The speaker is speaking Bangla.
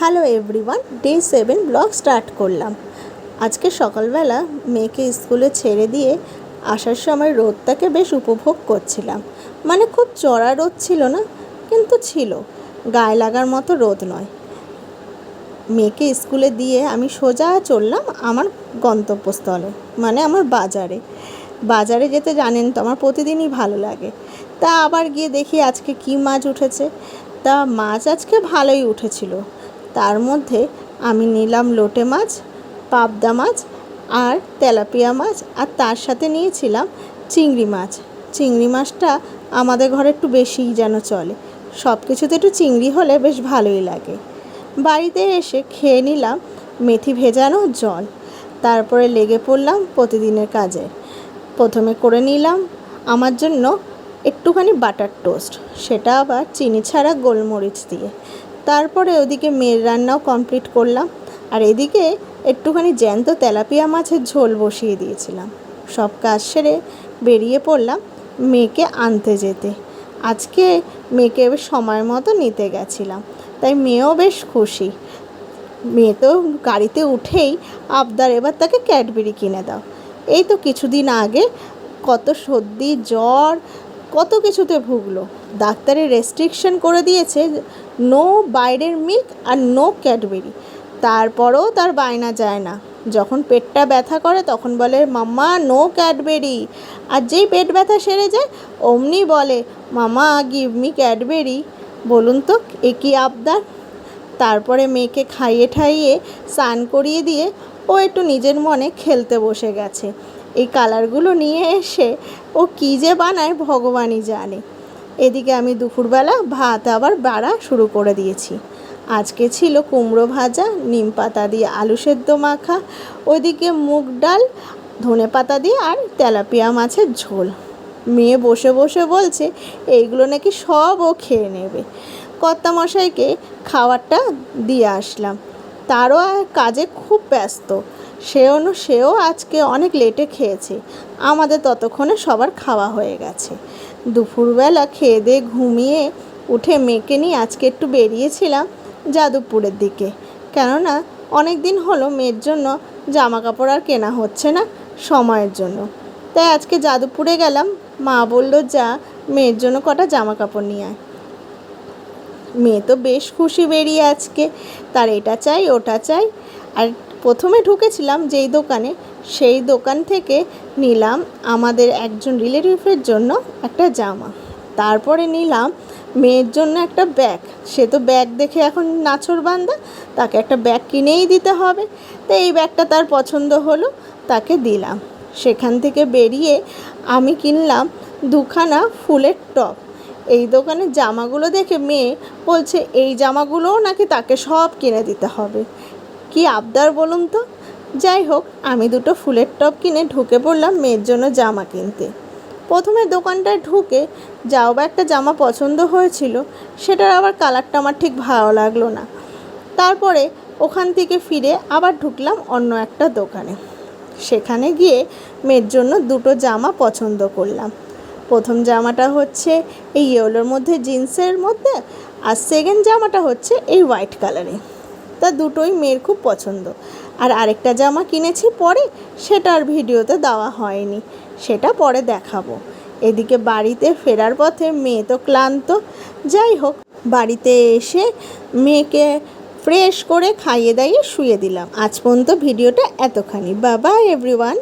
Hello everyone, day 7 blog start করলাম। আজকে সকালবেলা মেয়েকে স্কুলে ছেড়ে দিয়ে আসার সময় রোদটাকে বেশ উপভোগ করছিলাম। মানে খুব চড়া রোদ ছিল না, কিন্তু ছিল, গায়ে লাগার মতো রোদ নয়। মেয়েকে স্কুলে দিয়ে আমি সোজা চললাম আমার গন্তব্যস্থলে, মানে আমার বাজারে যেতে জানেন তো আমার প্রতিদিনই ভালো লাগে। তা আবার গিয়ে দেখি আজকে কী মাছ উঠেছে। তা মাছ আজকে ভালোই উঠেছিল। তার মধ্যে আমি নিলাম লোটে মাছ, পাবদা মাছ আর তেলাপিয়া মাছ, আর তার সাথে নিয়েছিলাম চিংড়ি মাছ। চিংড়ি মাছটা আমাদের ঘরে একটু বেশিই যেন চলে, সব কিছুতে একটু চিংড়ি হলে বেশ ভালোই লাগে। বাড়িতে এসে খেয়ে নিলাম মেথি ভেজানো জল, তারপরে লেগে পড়লাম প্রতিদিনের কাজে। প্রথমে করে নিলাম আমার জন্য একটুখানি বাটার টোস্ট, সেটা আবার চিনি ছাড়া গোলমরিচ দিয়ে। তারপরে ওদিকে মেয়ের রান্নাও কমপ্লিট করলাম, আর এদিকে একটুখানি জ্যান্ত তেলাপিয়া মাছের ঝোল বসিয়ে দিয়েছিলাম। সব কাজ সেরে বেরিয়ে পড়লাম মেয়েকে আনতে যেতে। আজকে মেয়েকে সময় মতো নিতে গেছিলাম, তাই মেয়েও বেশ খুশি। মেয়ে তো গাড়িতে উঠেই আবদার, এবার তাকে ক্যাডবেরি কিনে দাও। এই তো কিছুদিন আগে কত সর্দি জ্বর কত কিছুতে ভুগলো। ডাক্তারের রেস্ট্রিকশন করে দিয়েছে, নো বাইরের মিল্ক আর নো ক্যাডবেরি। তারপরেও তার বায়না যায় না। যখন পেটটা ব্যথা করে তখন বলে মাম্মা নো ক্যাডবেরি, আর যেই পেট ব্যথা সেরে যায় অমনি বলে মামা গিভ মি ক্যাডবেরি। বলুন তো এ কী আবদার। তারপরে মেয়েকে খাইয়ে ঠাইয়ে স্নান করিয়ে দিয়ে ও একটু নিজের মনে খেলতে বসে গেছে। এই কালারগুলো নিয়ে এসে ও কী যে বানায় ভগবানই জানে। এদিকে আমি দুপুরবেলা ভাত আবার বাড়া শুরু করে দিয়েছি। আজকে ছিল কুমড়ো ভাজা, নিম পাতা দিয়ে আলু সেদ্ধ মাখা, ওইদিকে মুগ ডাল, ধনে পাতা দিয়ে আর তেলাপিয়া মাছের ঝোল। মেয়ে বসে বসে বলছে এইগুলো নাকি সব ও খেয়ে নেবে। কর্তামশাইকে খাবারটা দিয়ে আসলাম, তারও কাজে খুব ব্যস্ত। সেও আজকে অনেক লেটে খেয়েছে। আমাদের ততক্ষণে সবার খাওয়া হয়ে গেছে। দুপুরবেলা খেয়ে দিয়ে ঘুমিয়ে উঠে মেয়েকে নিয়ে আজকে একটু বেরিয়েছিলাম যাদবপুরের দিকে, কেননা অনেক দিন হলো মেয়ের জন্য জামা কাপড় আর কেনা হচ্ছে না সময়ের জন্য। তাই আজকে যাদবপুরে গেলাম। মা বলল যা মেয়ের জন্য কটা জামা কাপড় নিয়ে আয়। মেয়ে তো বেশ খুশি বেরিয়ে আজকে, তার এটা চাই ওটা চাই। আর প্রথমে ঢুকেছিলাম যেই দোকানে, সেই দোকান থেকে নিলাম আমাদের একজন রিলেটিভের জন্য একটা জামা। তারপরে নিলাম মেয়ের জন্য একটা ব্যাগ। সে তো ব্যাগ দেখে এখন নাছোড়বান্দা, তাকে একটা ব্যাগ কিনেই দিতে হবে। তো এই ব্যাগটা তার পছন্দ হলো, তাকে দিলাম। সেখান থেকে বেরিয়ে আমি কিনলাম দুখানা ফুলের টপ। এই দোকানের জামাগুলো দেখে মেয়ে বলছে এই জামাগুলোও নাকি তাকে সব কিনে দিতে হবে। কি আবদার বলুন তো। যাই হোক, আমি দুটো ফুলের টপ কিনে ঢুকে পড়লাম মেয়ের জন্য জামা কিনতে। প্রথমে দোকানটায় ঢুকে যাও বা একটা জামা পছন্দ হয়েছিল, সেটার আবার কালারটা আমার ঠিক ভালো লাগলো না। তারপরে ওখান থেকে ফিরে আবার ঢুকলাম অন্য একটা দোকানে। সেখানে গিয়ে মেয়ের জন্য দুটো জামা পছন্দ করলাম। প্রথম জামাটা হচ্ছে এই ইয়েলোর মধ্যে জিন্সের মধ্যে, আর সেকেন্ড জামাটা হচ্ছে এই হোয়াইট কালারে। তা দুটোই মেয়ের খুব পছন্দ। আর আরেকটা জামা কিনেছি পরে, সেটা আর ভিডিওতে দেওয়া হয়নি, সেটা পরে দেখাবো। এদিকে বাড়িতে ফেরার পথে মেয়ে তো ক্লান্ত। যাই হোক, বাড়িতে এসে মেয়েকে ফ্রেশ করে খাইয়ে দাইয়ে শুয়ে দিলাম। আজ পর্যন্ত ভিডিওটা এতখানি। Bye bye everyone.